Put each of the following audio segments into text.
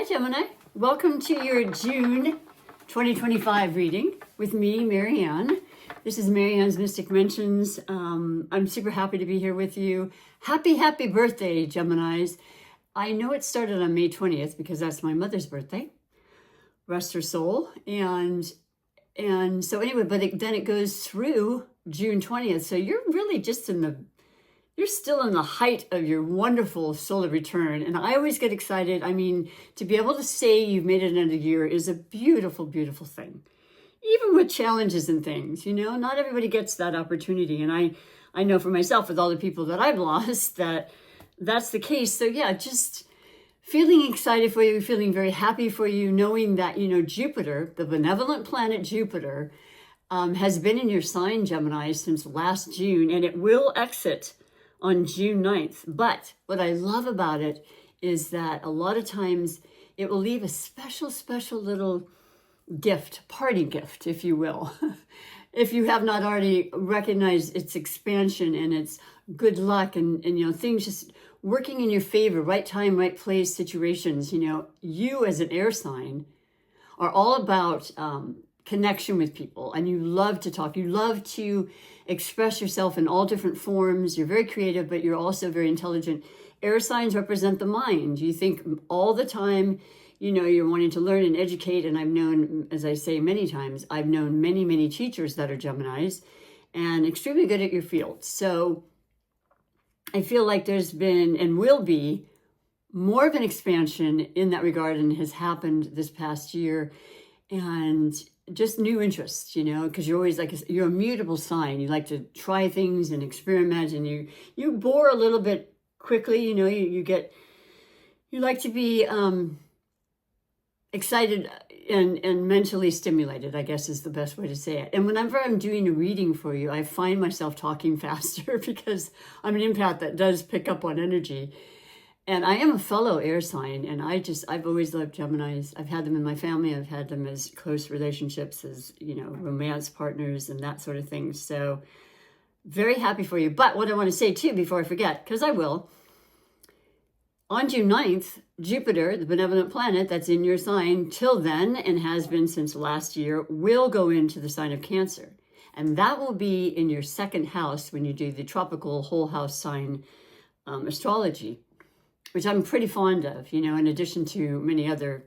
Hi, Gemini. Welcome to your June 2025 reading with me, Marianne. This is Marianne's Mystic Mentions. I'm super happy to be here with you. Happy birthday, Geminis. I know it started on May 20th because that's my mother's birthday. Rest her soul. And so anyway, but then it goes through June 20th. So you're really just you're still in the height of your wonderful solar return. And I always get excited. I mean, to be able to say you've made it another year is a beautiful, beautiful thing. Even with challenges and things, not everybody gets that opportunity. And I know for myself with all the people that I've lost that's the case. So yeah, just feeling excited for you, feeling very happy for you, knowing that, Jupiter, the benevolent planet Jupiter, has been in your sign, Gemini, since last June, and it will exit on June 9th. But what I love about it is that a lot of times it will leave a special, special little gift, party gift, if you will, if you have not already recognized its expansion and its good luck and things just working in your favor, right time, right place situations. You as an air sign are all about connection with people, and you love to talk. You love to express yourself in all different forms. You're very creative, but you're also very intelligent. Air signs represent the mind. You think all the time, you're wanting to learn and educate. And I've known, as I say many times, I've known many, many teachers that are Geminis and extremely good at your field. So I feel like there's been and will be more of an expansion in that regard and has happened this past year. And just new interests, because you're always you're a mutable sign. You like to try things and experiment, and you bore a little bit quickly. You like to be excited and mentally stimulated, I guess is the best way to say it. And whenever I'm doing a reading for you, I find myself talking faster because I'm an empath that does pick up on energy. And I am a fellow air sign, and I've always loved Geminis. I've had them in my family. I've had them as close relationships, as, romance partners and that sort of thing. So very happy for you. But what I want to say too, before I forget, because I will, on June 9th, Jupiter, the benevolent planet that's in your sign till then and has been since last year, will go into the sign of Cancer. And that will be in your second house when you do the tropical whole house sign astrology, which I'm pretty fond of, in addition to many other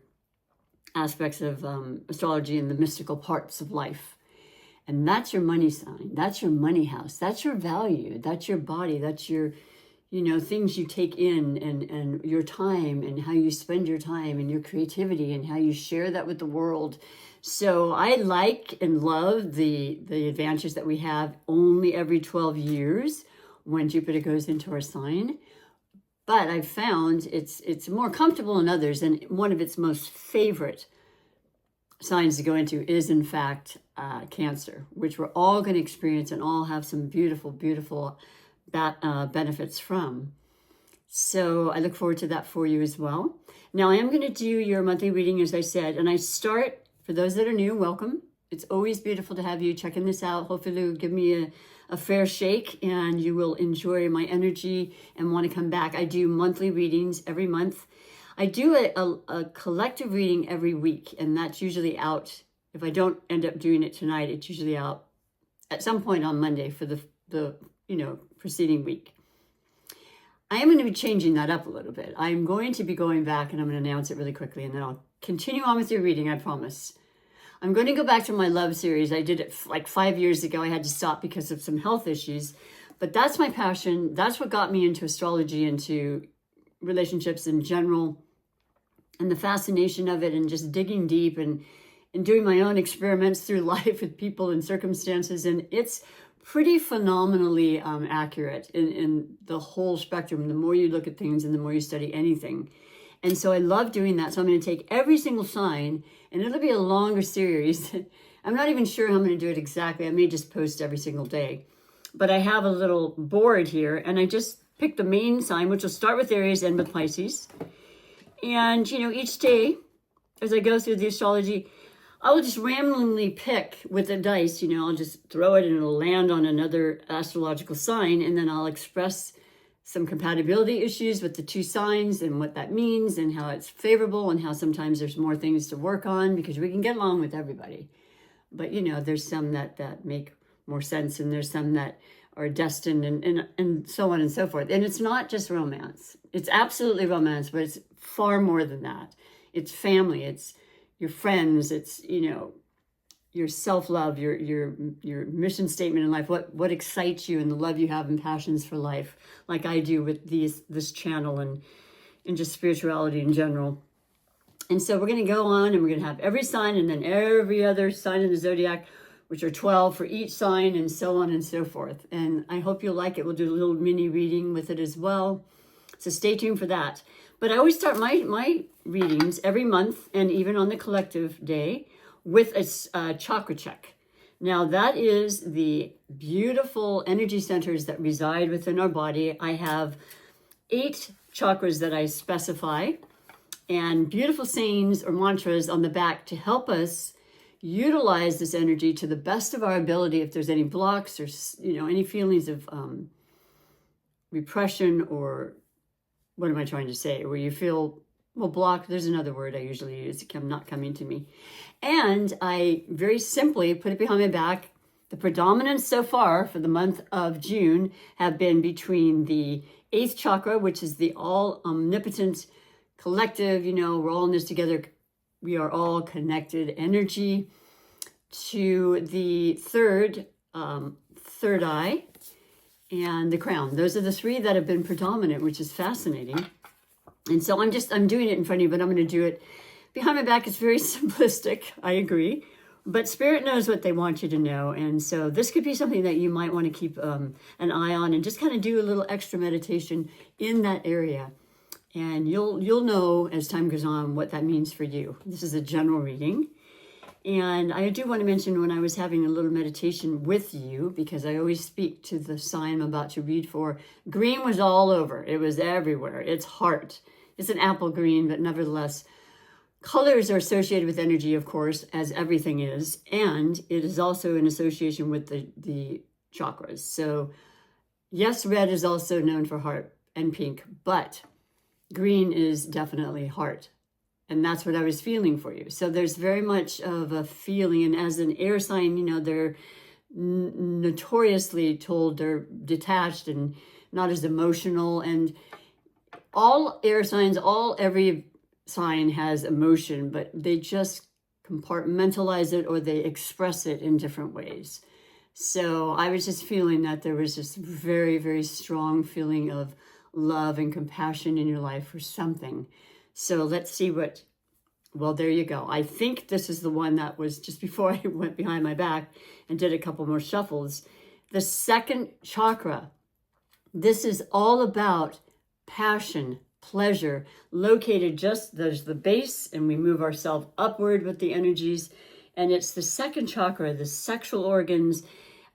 aspects of astrology and the mystical parts of life. And that's your money sign. That's your money house. That's your value. That's your body. That's your, things you take in and your time and how you spend your time and your creativity and how you share that with the world. So I like and love the advantages that we have only every 12 years when Jupiter goes into our sign. But I've found it's more comfortable in others, and one of its most favorite signs to go into is, in fact, Cancer, which we're all going to experience and all have some beautiful, beautiful benefits from. So I look forward to that for you as well. Now, I am going to do your monthly reading, as I said, and I start, for those that are new, welcome. It's always beautiful to have you checking this out. Hopefully you'll give me a fair shake and you will enjoy my energy and want to come back. I do monthly readings every month. I do a collective reading every week, and that's usually out. If I don't end up doing it tonight, it's usually out at some point on Monday for the preceding week. I am going to be changing that up a little bit. I'm going to be going back, and I'm going to announce it really quickly, and then I'll continue on with your reading, I promise. I'm going to go back to my love series. I did it like 5 years ago. I had to stop because of some health issues, but that's my passion. That's what got me into astrology, into relationships in general, and the fascination of it, and just digging deep and doing my own experiments through life with people and circumstances. And it's pretty phenomenally accurate in the whole spectrum. The more you look at things and the more you study anything. And so I love doing that. So I'm going to take every single sign, and it'll be a longer series. I'm not even sure how I'm going to do it exactly. I may just post every single day. But I have a little board here, and I just picked the main sign, which will start with Aries, end with Pisces. And, each day, as I go through the astrology, I will just randomly pick with the dice, I'll just throw it and it'll land on another astrological sign, and then I'll express some compatibility issues with the two signs and what that means and how it's favorable and how sometimes there's more things to work on because we can get along with everybody. But, there's some that make more sense and there's some that are destined and so on and so forth. And it's not just romance. It's absolutely romance, but it's far more than that. It's family, it's your friends, it's, your self-love, your mission statement in life, what excites you and the love you have and passions for life, like I do with this channel and just spirituality in general. And so we're going to go on and we're going to have every sign and then every other sign in the zodiac, which are 12 for each sign and so on and so forth. And I hope you'll like it. We'll do a little mini reading with it as well. So stay tuned for that. But I always start my readings every month and even on the collective day with a chakra check. Now that is the beautiful energy centers that reside within our body. I have 8 chakras that I specify and beautiful sayings or mantras on the back to help us utilize this energy to the best of our ability. If there's any blocks or, any feelings of repression or what am I trying to say? Where you feel, blocked, there's another word I usually use, it's not coming to me. And I very simply put it behind my back. The predominance so far for the month of June have been between the 8th chakra, which is the all omnipotent collective, we're all in this together. We are all connected energy, to the third eye and the crown. Those are the 3 that have been predominant, which is fascinating. And so I'm doing it in front of you, but I'm going to do it behind my back. It's very simplistic. I agree. But Spirit knows what they want you to know. And so this could be something that you might want to keep an eye on and just kind of do a little extra meditation in that area. And you'll know as time goes on what that means for you. This is a general reading. And I do want to mention when I was having a little meditation with you, because I always speak to the sign I'm about to read for, green was all over. It was everywhere. It's heart. It's an apple green, but nevertheless, colors are associated with energy, of course, as everything is. And it is also in association with the chakras. So yes, red is also known for heart and pink, but green is definitely heart. And that's what I was feeling for you. So there's very much of a feeling. And as an air sign, they're notoriously told they're detached and not as emotional. And all air signs, every sign has emotion, but they just compartmentalize it or they express it in different ways. So I was just feeling that there was this very, very strong feeling of love and compassion in your life for something. So let's see there you go. I think this is the one that was just before I went behind my back and did a couple more shuffles. The 2nd chakra, this is all about passion, pleasure, located there's the base and we move ourselves upward with the energies. And it's the 2nd chakra, the sexual organs.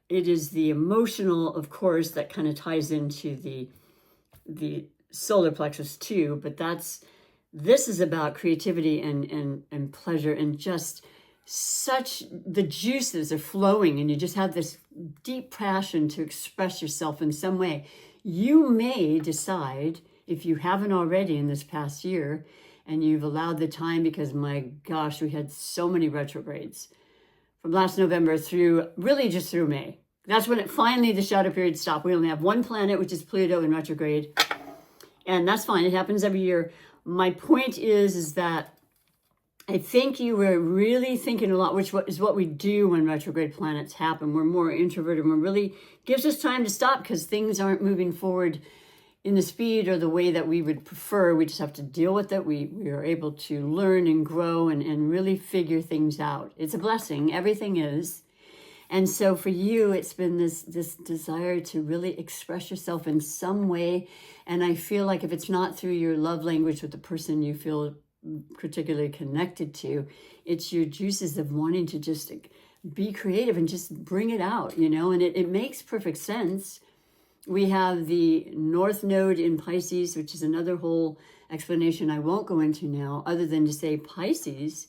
It is the emotional, of course, that kind of ties into the solar plexus too, but this is about creativity and pleasure and just the juices are flowing and you just have this deep passion to express yourself in some way. You may decide, if you haven't already in this past year, and you've allowed the time, because my gosh, we had so many retrogrades from last November through May. That's when the shadow period stopped. We only have one planet, which is Pluto in retrograde. And that's fine. It happens every year. My point is that I think you were really thinking a lot, which is what we do when retrograde planets happen. We're more introverted. And really gives us time to stop because things aren't moving forward in the speed or the way that we would prefer. We just have to deal with it. We are able to learn and grow and really figure things out. It's a blessing. Everything is. And so for you, it's been this desire to really express yourself in some way. And I feel like if it's not through your love language with the person you feel particularly connected to, it's your juices of wanting to just be creative and just bring it out, and it makes perfect sense. We have the North Node in Pisces, which is another whole explanation I won't go into now, other than to say Pisces,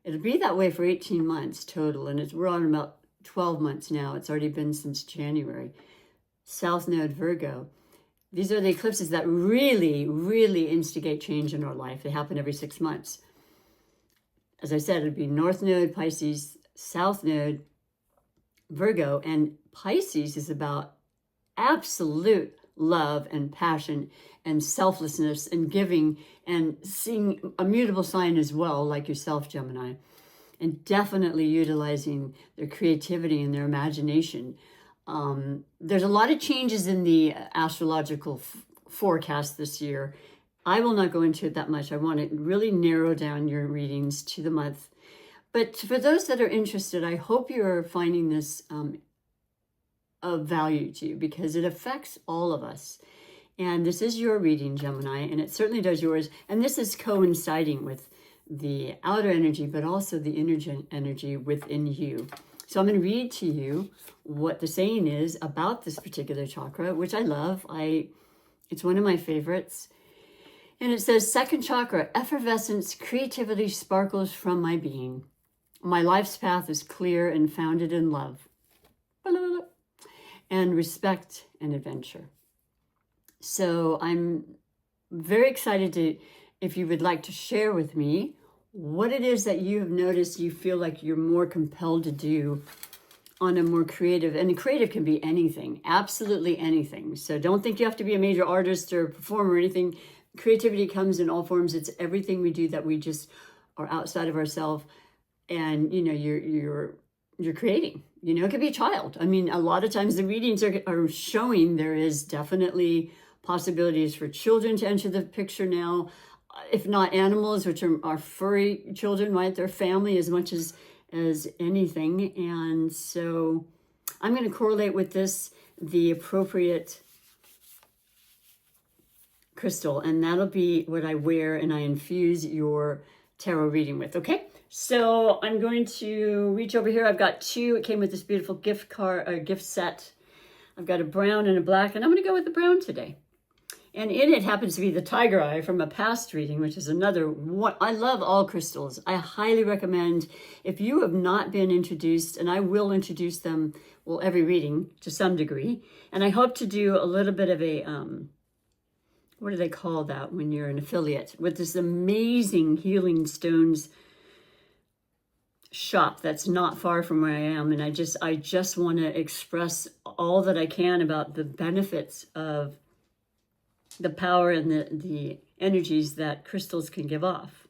it'll be that way for 18 months total. And we're on about 12 months now. It's already been since January. South Node Virgo. These are the eclipses that really, really instigate change in our life. They happen every 6 months. As I said, it'd be North Node, Pisces, South Node, Virgo, and Pisces is about absolute love and passion and selflessness and giving and seeing a mutable sign as well, like yourself, Gemini, and definitely utilizing their creativity and their imagination. There's a lot of changes in the astrological forecast this year. I will not go into it that much. I want to really narrow down your readings to the month. But for those that are interested, I hope you're finding this of value to you, because it affects all of us. And this is your reading, Gemini, and it certainly does yours. And this is coinciding with the outer energy, but also the inner energy within you. So I'm going to read to you what the saying is about this particular chakra, which I love. It's one of my favorites. And it says, second chakra, effervescence, creativity sparkles from my being. My life's path is clear and founded in love and respect and adventure. So I'm very excited to, if you would like to share with me what it is that you have noticed you feel like you're more compelled to do on a more creative, and creative can be anything, absolutely anything. So don't think you have to be a major artist or performer or anything. Creativity comes in all forms. It's everything we do that we just are outside of ourselves, and you're creating. It could be a child. I mean, a lot of times the readings are showing there is definitely possibilities for children to enter the picture now, if not animals, which are furry children, right? They're family as much as anything. And so I'm going to correlate with this the appropriate crystal, and that'll be what I wear and I infuse your tarot reading with. Okay, so I'm going to reach over here. I've got two. It came with this beautiful gift set. I've got a brown and a black, and I'm going to go with the brown today. And in it happens to be the tiger eye from a past reading, which is another one. I love all crystals. I highly recommend, if you have not been introduced, and I will introduce them, well, every reading to some degree. And I hope to do a little bit of a, what do they call that when you're an affiliate, with this amazing Healing Stones shop that's not far from where I am. And I just want to express all that I can about the benefits of the power and the energies that crystals can give off.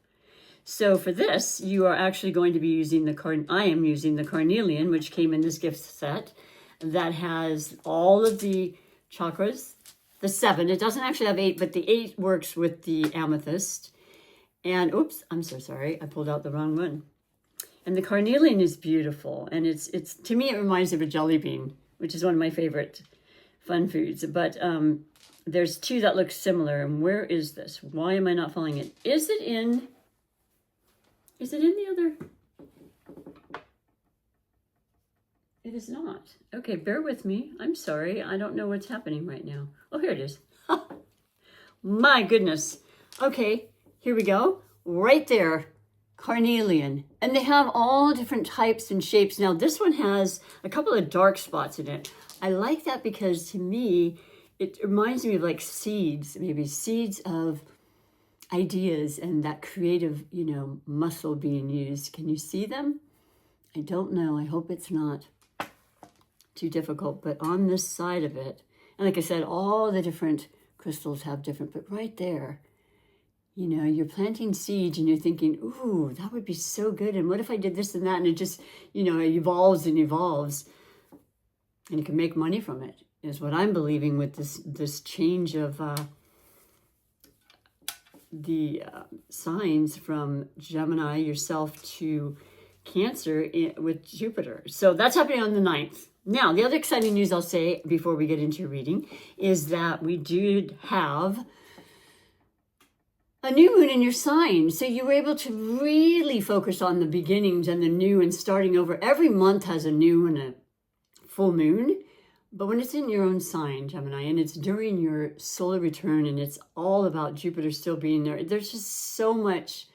So for this, you are actually going to be using I am using the carnelian, which came in this gift set, that has all of the chakras, the 7. It doesn't actually have 8, but the 8 works with the amethyst. And oops, I'm so sorry, I pulled out the wrong one. And the carnelian is beautiful, and it's to me it reminds me of a jelly bean, which is one of my favorite fun foods. But there's 2 that look similar. And where is this? Why am I not following it? Is it in the other? It is not. Okay, bear with me. I'm sorry. I don't know what's happening right now. Oh, here it is. My goodness. Okay, here we go. Right there, carnelian. And they have all different types and shapes. Now, this one has a couple of dark spots in it. I like that because to me, it reminds me of like seeds, maybe seeds of ideas and that creative, muscle being used. Can you see them? I don't know. I hope it's not too difficult. But on this side of it, and like I said, all the different crystals have different, but right there, you're planting seeds and you're thinking, ooh, that would be so good. And what if I did this and that? And it just, evolves and evolves. And you can make money from it, is what I'm believing with this change of the signs from Gemini yourself to Cancer with Jupiter. So that's happening on the 9th. Now, the other exciting news I'll say before we get into your reading is that we did have a new moon in your sign. So you were able to really focus on the beginnings and the new and starting over. Every month has a new and a full moon. But when it's in your own sign, Gemini, and it's during your solar return, and it's all about Jupiter still being there, there's just so much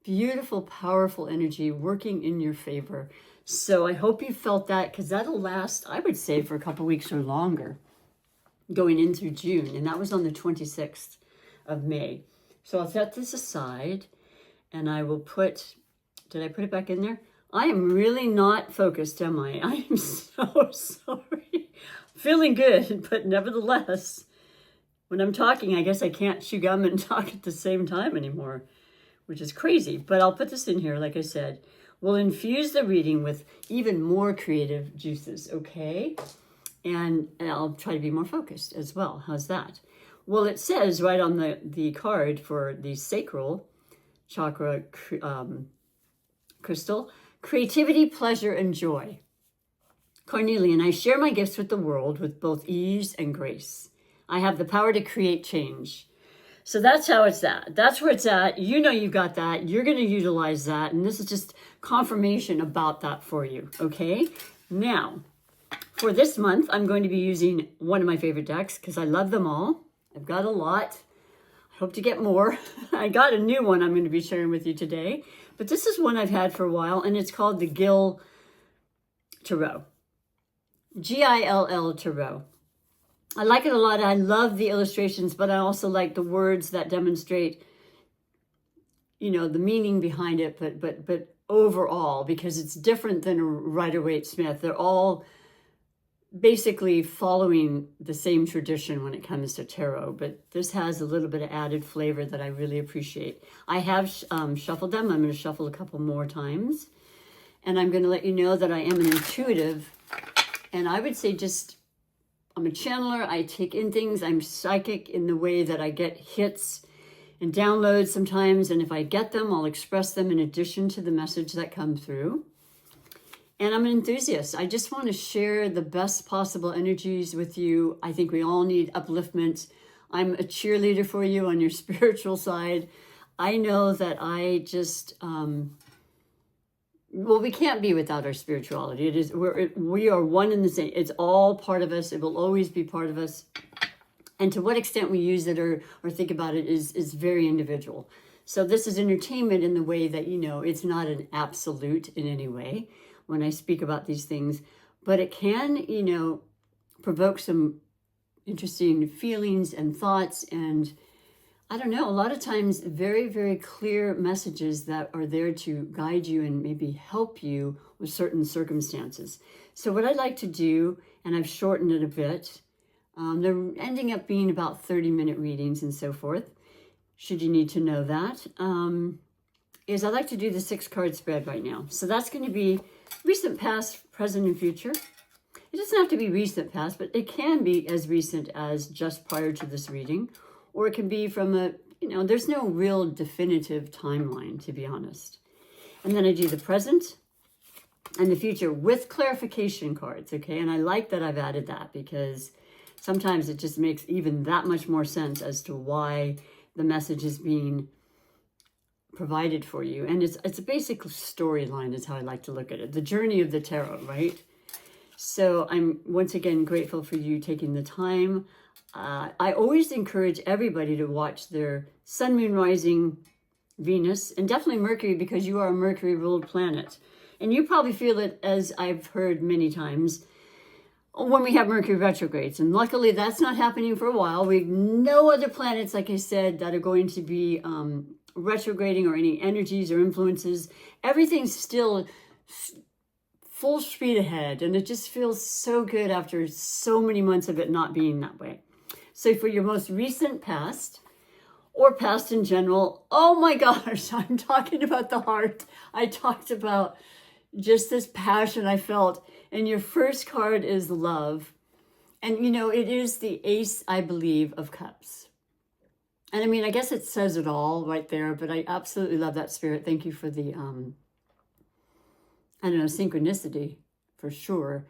beautiful, powerful energy working in your favor. So I hope you felt that, because that'll last, I would say, for a couple weeks or longer. going in through June, and that was on the 26th of May. So I'll set this aside, and I will put, did I put it back in there? I am really not focused, am I? I am so sorry. Feeling good, but nevertheless, when I'm talking, I guess I can't chew gum and talk at the same time anymore, which is crazy. But I'll put this in here, like I said. We'll infuse the reading with even more creative juices, okay? And I'll try to be more focused as well. How's that? Well, it says right on the card for the sacral chakra crystal, creativity, pleasure, and joy. Carnelian, I share my gifts with the world with both ease and grace. I have the power to create change. So that's how it's at. That's where it's at. You know you got that. You're going to utilize that. And this is just confirmation about that for you. Okay? Now, for this month, I'm going to be using one of my favorite decks because I love them all. I've got a lot. I hope to get more. I got a new one I'm going to be sharing with you today. But this is one I've had for a while, and it's called the Gill Tarot. Gill Tarot. I like it a lot. I love the illustrations, but I also like the words that demonstrate, you know, the meaning behind it, but overall, because it's different than a Rider-Waite-Smith. They're all basically following the same tradition when it comes to tarot, but this has a little bit of added flavor that I really appreciate. I have shuffled them. I'm going to shuffle a couple more times, and I'm going to let you know that I am an intuitive, and I would say just, I'm a channeler. I take in things. I'm psychic in the way that I get hits and downloads sometimes, and if I get them, I'll express them in addition to the message that comes through. And I'm an enthusiast. I just want to share the best possible energies with you. I think we all need upliftment. I'm a cheerleader for you on your spiritual side. I know that I just, well, we can't be without our spirituality. It is, we are one and the same. It's all part of us. It will always be part of us. And to what extent we use it or think about it is very individual. So this is entertainment in the way that, you know, it's not an absolute in any way when I speak about these things, but it can, you know, provoke some interesting feelings and thoughts, and I don't know, a lot of times very, very clear messages that are there to guide you and maybe help you with certain circumstances. So what I'd like to do, and I've shortened it a bit, they're ending up being about 30-minute readings and so forth, should you need to know that, is I'd like to do the 6-card spread right now. So that's going to be recent, past, present, and future. It doesn't have to be recent past, but it can be as recent as just prior to this reading, or it can be from a, you know, there's no real definitive timeline, to be honest. And then I do the present and the future with clarification cards, okay? And I like that I've added that because sometimes it just makes even that much more sense as to why the message is being provided for you. And it's a basic storyline is how I like to look at it. The journey of the tarot, right? So I'm once again grateful for you taking the time. I always encourage everybody to watch their sun, moon, rising, Venus, and definitely Mercury, because you are a Mercury-ruled planet. And you probably feel it, as I've heard many times, when we have Mercury retrogrades. And luckily that's not happening for a while. We have no other planets, like I said, that are going to be retrograding or any energies or influences. Everything's still full speed ahead, and it just feels so good after so many months of it not being that way. So for your most recent past, or past in general, oh my gosh, I'm talking about the heart. I talked about just this passion I felt, and your first card is love. And you know, it is the Ace, I believe, of Cups. And I mean, I guess it says it all right there, but I absolutely love that spirit. Thank you for the, I don't know, synchronicity for sure.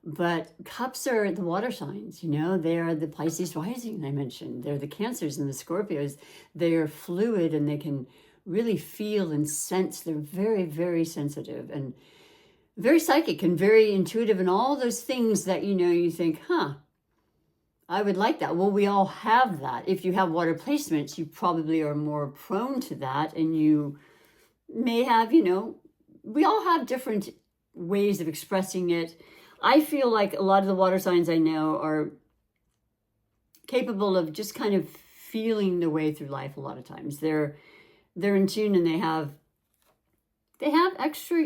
But cups are the water signs, you know, they are the Pisces rising I mentioned. They're the Cancers and the Scorpios. They are fluid and they can really feel and sense. They're very, very sensitive and very psychic and very intuitive and all those things that, you know, you think, I would like that. Well, we all have that. If you have water placements, you probably are more prone to that. And you may have, you know, we all have different ways of expressing it. I feel like a lot of the water signs I know are capable of just kind of feeling their way through life a lot of times. They're in tune, and they have extra,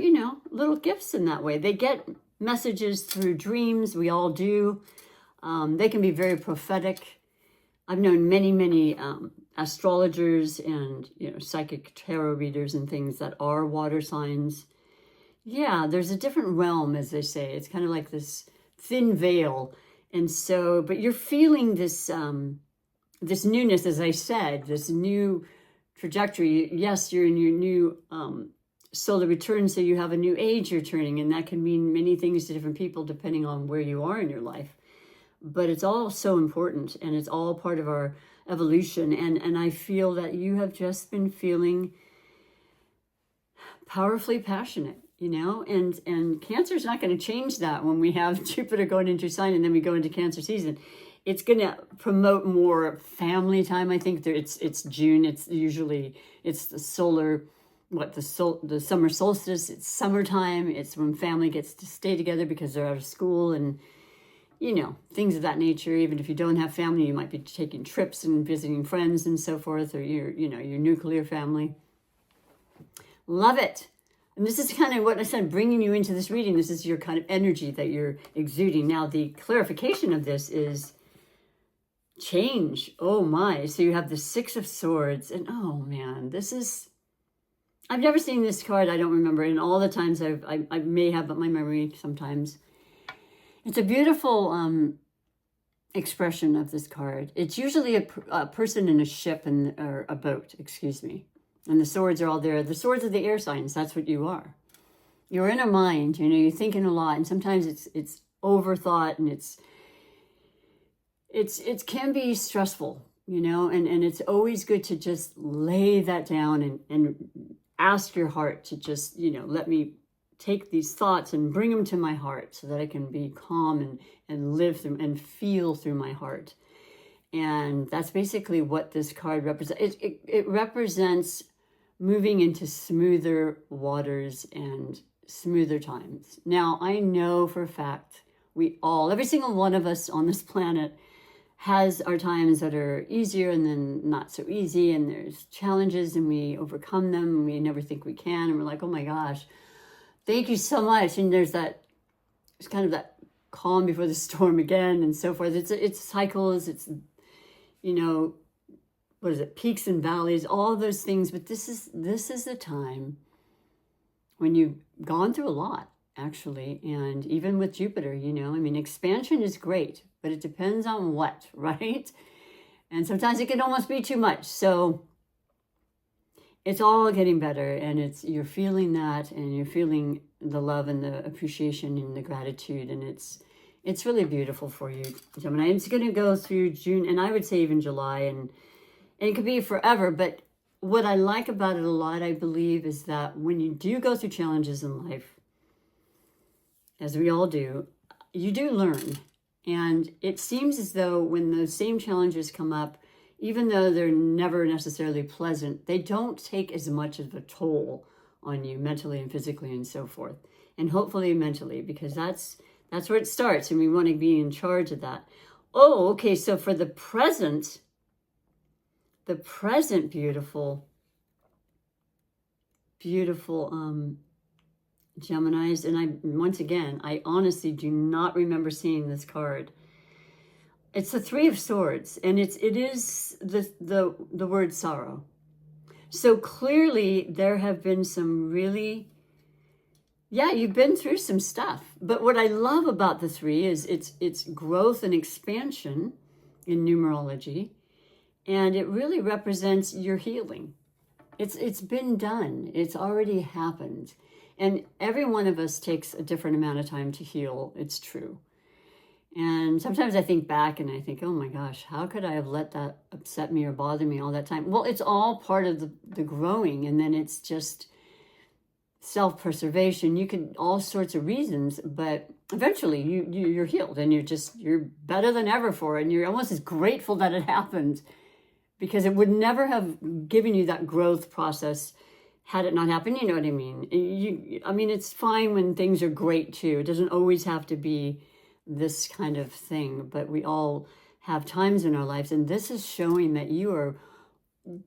little gifts in that way. They get messages through dreams. We all do. They can be very prophetic. I've known many astrologers and, psychic tarot readers and things that are water signs. Yeah, there's a different realm, as they say. It's kind of like this thin veil. And so, but you're feeling this, this newness, as I said, this new trajectory. Yes, you're in your new solar return, so you have a new age you're turning, and that can mean many things to different people depending on where you are in your life. But it's all so important, and it's all part of our evolution. And I feel that you have just been feeling powerfully passionate, and Cancer is not going to change that when we have Jupiter going into your sign and then we go into Cancer season. It's going to promote more family time. I think it's June. It's the solar, the summer solstice. It's summertime. It's when family gets to stay together because they're out of school, and things of that nature. Even if you don't have family, you might be taking trips and visiting friends and so forth, or your nuclear family. Love it. And this is kind of what I said, bringing you into this reading. This is your kind of energy that you're exuding. Now, the clarification of this is change. Oh my. So you have the Six of Swords, and oh man, I've never seen this card. I don't remember. And all the times I may have, but my memory sometimes. It's a beautiful expression of this card. It's usually a person in a ship or a boat, excuse me. And the swords are all there. The swords are the air signs. That's what you are. You're in a mind. You're thinking a lot, and sometimes it's overthought, and it can be stressful, and it's always good to just lay that down and ask your heart to just, let me take these thoughts and bring them to my heart so that I can be calm and live through and feel through my heart. And that's basically what this card represents. It represents moving into smoother waters and smoother times. Now, I know for a fact every single one of us on this planet has our times that are easier and then not so easy, and there's challenges and we overcome them and we never think we can, and we're like, oh my gosh, thank you so much. And there's kind of that calm before the storm again and so forth. It's cycles, it's, what is it, peaks and valleys, all those things. But this is the time when you've gone through a lot, actually. And even with Jupiter, expansion is great, but it depends on what, right? And sometimes it can almost be too much. So it's all getting better, and you're feeling that, and you're feeling the love and the appreciation and the gratitude, and it's really beautiful for you, Gemini. It's going to go through June, and I would say even July, and it could be forever. But what I like about it a lot, I believe, is that when you do go through challenges in life, as we all do, you do learn. And it seems as though when those same challenges come up, even though they're never necessarily pleasant, they don't take as much of a toll on you mentally and physically and so forth. And hopefully mentally, because that's where it starts, and we want to be in charge of that. Oh, okay, so for the present beautiful Geminis, and I honestly do not remember seeing this card. It's the Three of Swords, and it is the word sorrow. So clearly there have been some really, you've been through some stuff. But what I love about the three is it's growth and expansion in numerology, and it really represents your healing. It's been done. It's already happened. And every one of us takes a different amount of time to heal. It's true. And sometimes I think back and I think, oh my gosh, how could I have let that upset me or bother me all that time? Well, it's all part of the growing, and then it's just self-preservation. You could, all sorts of reasons, but eventually you're healed, and you're better than ever for it, and you're almost as grateful that it happened, because it would never have given you that growth process had it not happened. You know what I mean? It's fine when things are great too. It doesn't always have to be this kind of thing, but we all have times in our lives. And this is showing that you are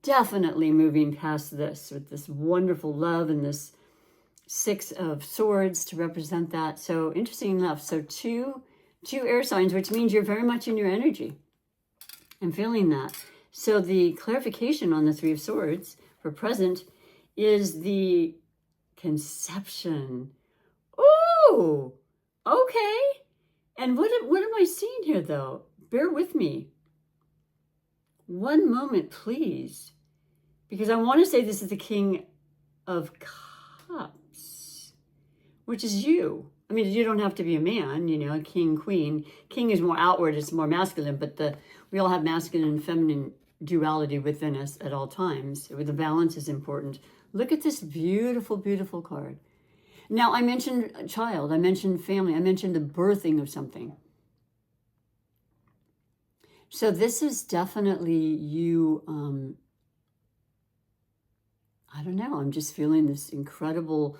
definitely moving past this with this wonderful love and this 6 of Swords to represent that. So interesting enough. So two air signs, which means you're very much in your energy. I'm feeling that. So the clarification on the 3 of Swords for present is the conception. Oh, okay. And what am I seeing here, though? Bear with me. One moment, please. Because I want to say this is the King of Cups, which is you. I mean, you don't have to be a man, you know, king, queen. King is more outward, it's more masculine, but we all have masculine and feminine duality within us at all times. The balance is important. Look at this beautiful, beautiful card. Now, I mentioned a child, I mentioned family, I mentioned the birthing of something. So this is definitely you, I don't know, I'm just feeling this incredible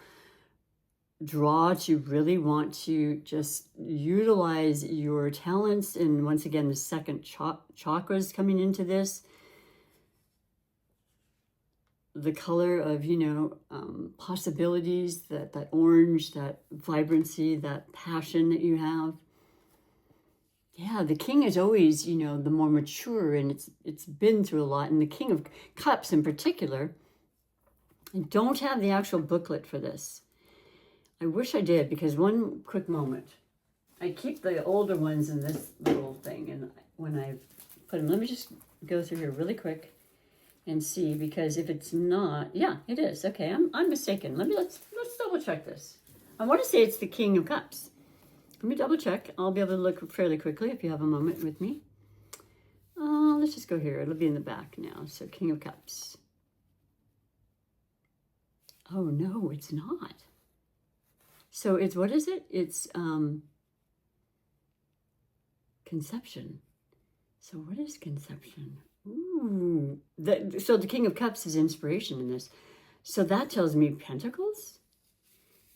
draw to really want to just utilize your talents. And once again, the second chakra is coming into this. The color of, you know, possibilities, that orange, that vibrancy, that passion that you have. Yeah, the king is always, you know, the more mature, and it's been through a lot. And the King of Cups in particular, I don't have the actual booklet for this. I wish I did, because one quick moment. I keep the older ones in this little thing, and when I put them, let me just go through here really quick and see, because if it's not, yeah, it is. Okay, I'm mistaken. Let's double check this. I want to say it's the King of Cups. Let me double check. I'll be able to look fairly quickly if you have a moment with me. Let's just go here. It'll be in the back now. So King of Cups. Oh no, it's not. So it's, what is it? It's conception. So what is conception? Ooh, so the King of Cups is inspiration in this. So that tells me Pentacles,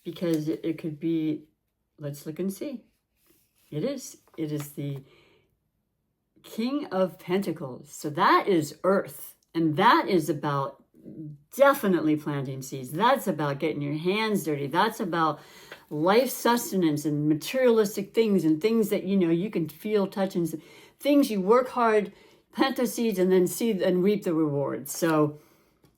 because it could be, let's look and see. It is the King of Pentacles. So that is earth, and that is about definitely planting seeds. That's about getting your hands dirty. That's about life sustenance and materialistic things, and things that, you know, you can feel, touch, and things you work hard, plant those seeds, and then see and reap the rewards. So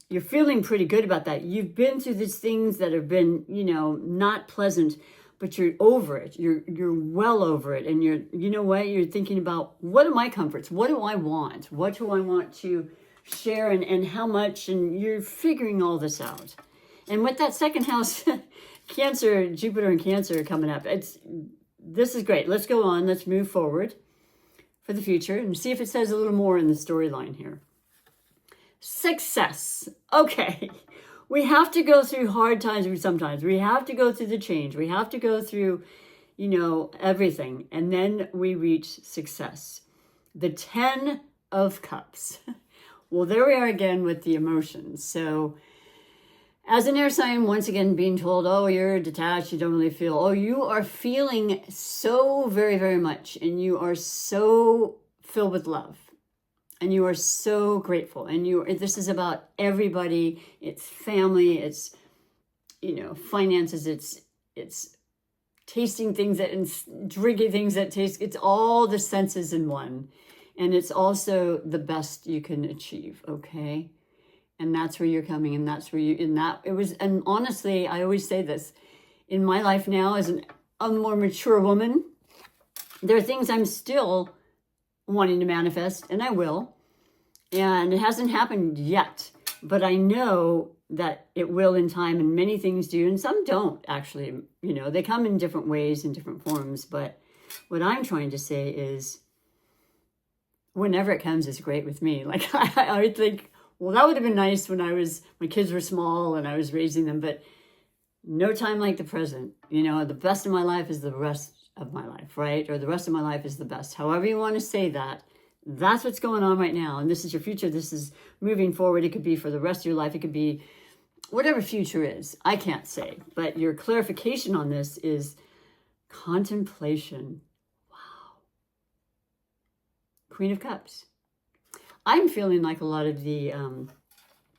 you're feeling pretty good about that. You've been through these things that have been, you know, not pleasant, but you're over it. You're well over it. And you know what? You're thinking about, what are my comforts? What do I want? What do I want to share, and how much? And you're figuring all this out. And with that second house, Cancer, Jupiter and Cancer coming up, this is great. Let's go on. Let's move forward for the future and see if it says a little more in the storyline here. Success. Okay. We have to go through hard times sometimes. We have to go through the change. We have to go through, you know, everything. And then we reach success. The 10 of Cups. Well, there we are again with the emotions. So as an air sign, once again, being told, oh, you're detached, you don't really feel. Oh, you are feeling so very, very much. And you are so filled with love. And you are so grateful. And this is about everybody. It's family. It's, you know, finances. It's tasting things and drinking things that taste. It's all the senses in one. And it's also the best you can achieve, okay? And that's where you're coming, and that's where and honestly, I always say this, in my life now as a more mature woman, there are things I'm still wanting to manifest, and I will. And it hasn't happened yet, but I know that it will in time, and many things do, and some don't actually. You know, they come in different ways, in different forms, but what I'm trying to say is, whenever it comes is great with me. Like, I would think, well, that would have been nice when my kids were small and I was raising them, but no time like the present. You know, the best of my life is the rest of my life, right? Or the rest of my life is the best. However you want to say that, that's what's going on right now. And this is your future. This is moving forward. It could be for the rest of your life. It could be whatever future is. I can't say. But your clarification on this is contemplation. Wow. Queen of Cups. I'm feeling like a lot of the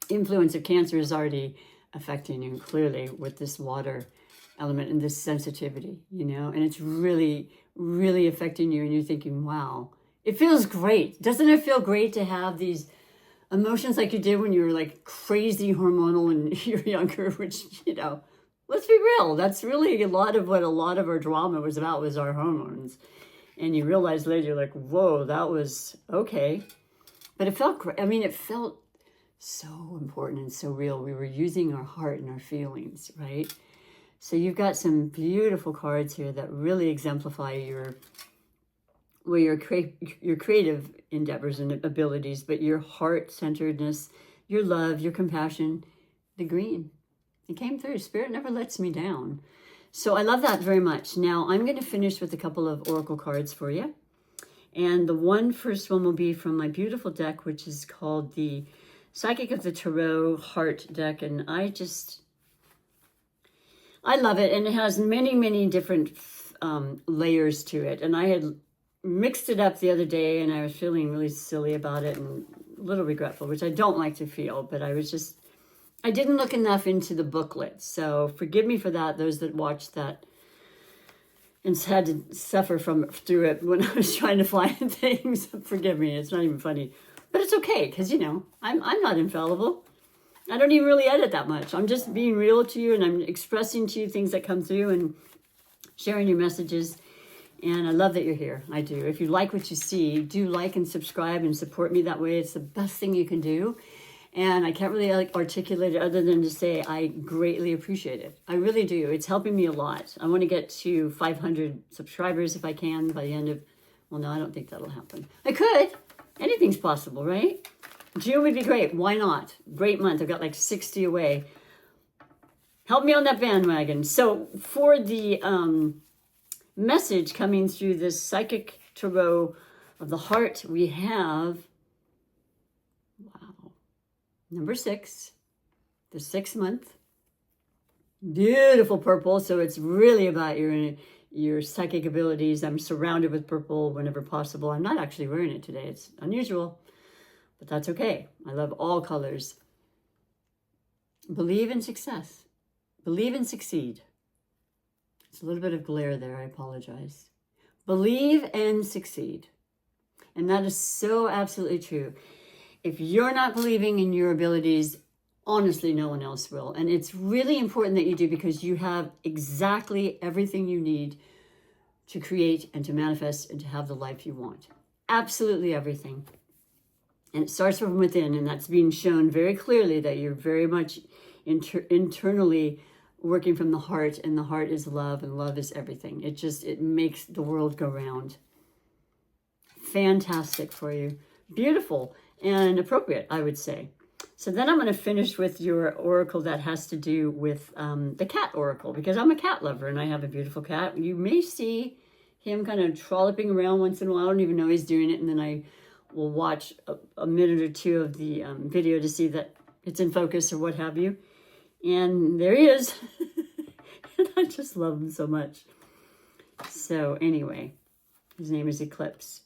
influence of Cancer is already affecting you clearly with this water element and this sensitivity, you know, and it's really, really affecting you. And you're thinking, wow, it feels great. Doesn't it feel great to have these emotions like you did when you were like crazy hormonal and you're younger, which, you know, let's be real. That's really a lot of what a lot of our drama was about, was our hormones. And you realize later, you're like, whoa, that was okay. But it felt great. I mean, it felt so important and so real. We were using our heart and our feelings, right? So you've got some beautiful cards here that really exemplify your creative endeavors and abilities, but your heart-centeredness, your love, your compassion, the green. It came through. Spirit never lets me down. So I love that very much. Now I'm going to finish with a couple of oracle cards for you. And the first one will be from my beautiful deck, which is called the Psychic of the Tarot Heart deck. And I love it. And it has many, many different layers to it. And I had mixed it up the other day and I was feeling really silly about it and a little regretful, which I don't like to feel, but I didn't look enough into the booklet. So forgive me for that, those that watched that and had to suffer through it when I was trying to find things. Forgive me, it's not even funny. But it's okay, because, you know, I'm not infallible. I don't even really edit that much. I'm just being real to you, and I'm expressing to you things that come through and sharing your messages. And I love that you're here. I do. If you like what you see, do like and subscribe and support me that way. It's the best thing you can do. And I can't really articulate it other than to say I greatly appreciate it. I really do. It's helping me a lot. I want to get to 500 subscribers if I can by the end of, well, no, I don't think that'll happen. I could. Anything's possible, right? June would be great. Why not? Great month. I've got like 60 away. Help me on that bandwagon. So for the message coming through this Psychic Tarot of the Heart, we have, wow, number 6, the 6th month. Beautiful purple. So it's really about your psychic abilities. I'm surrounded with purple whenever possible. I'm not actually wearing it today. It's unusual, but that's okay. I love all colors. Believe in success. Believe and succeed. It's a little bit of glare there. I apologize. Believe and succeed. And that is so absolutely true. If you're not believing in your abilities, honestly, no one else will. And it's really important that you do, because you have exactly everything you need to create and to manifest and to have the life you want. Absolutely everything. And it starts from within, and that's being shown very clearly that you're very much internally working from the heart, and the heart is love, and love is everything. It makes the world go round. Fantastic for you. Beautiful and appropriate, I would say. So then I'm going to finish with your oracle that has to do with the cat oracle, because I'm a cat lover and I have a beautiful cat. You may see him kind of trolloping around once in a while. I don't even know he's doing it. And then I will watch a minute or two of the video to see that it's in focus or what have you. And there he is. And I just love him so much. So anyway, his name is Eclipse.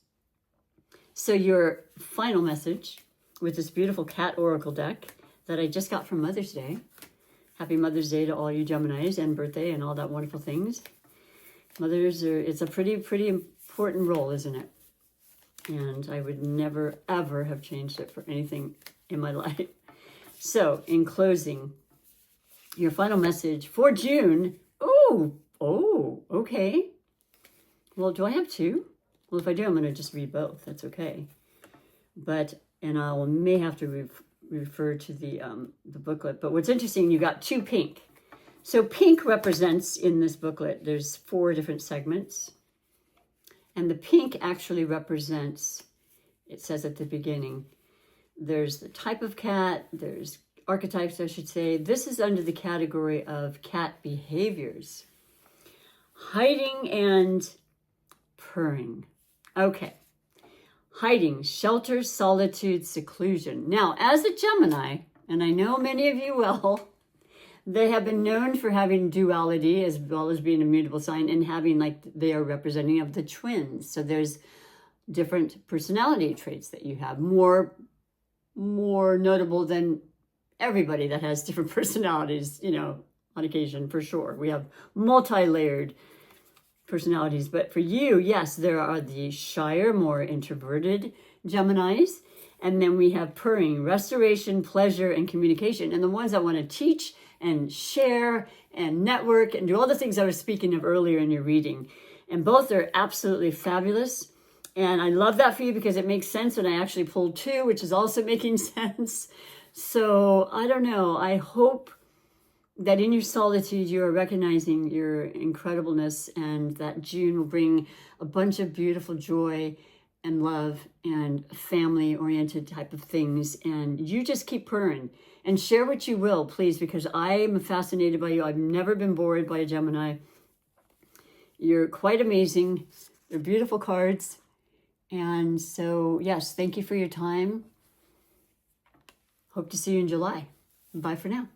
So your final message with this beautiful cat oracle deck that I just got from Mother's Day. Happy Mother's Day to all you Geminis, and birthday and all that wonderful things. It's a pretty important role, isn't it? And I would never, ever have changed it for anything in my life. So in closing, your final message for June. Oh, okay. Well, do I have 2? Well, if I do, I'm going to just read both. That's okay. And I may have to refer to the booklet. But what's interesting, you got 2 pink. So pink represents, in this booklet, there's 4 different segments. And the pink actually represents, it says at the beginning, there's the type of cat, there's archetypes, I should say. This is under the category of cat behaviors. Hiding and purring. Okay. Hiding, shelter, solitude, seclusion. Now, as a Gemini, and I know many of you will, they have been known for having duality as well as being a mutable sign and having, like, they are representing of the twins. So there's different personality traits that you have, more notable than everybody that has different personalities, you know, on occasion, for sure. We have multi-layered personalities, but for you, yes, there are the shyer, more introverted Geminis, and then we have purring, restoration, pleasure, and communication, and the ones that want to teach and share and network and do all the things I was speaking of earlier in your reading. And both are absolutely fabulous. And I love that for you because it makes sense when I actually pulled 2, which is also making sense. So I don't know. I hope that in your solitude, you are recognizing your incredibleness, and that June will bring a bunch of beautiful joy and love and family-oriented type of things. And you just keep purring and share what you will, please, because I'm fascinated by you. I've never been bored by a Gemini. You're quite amazing. They're beautiful cards. And so, yes, thank you for your time. Hope to see you in July. Bye for now.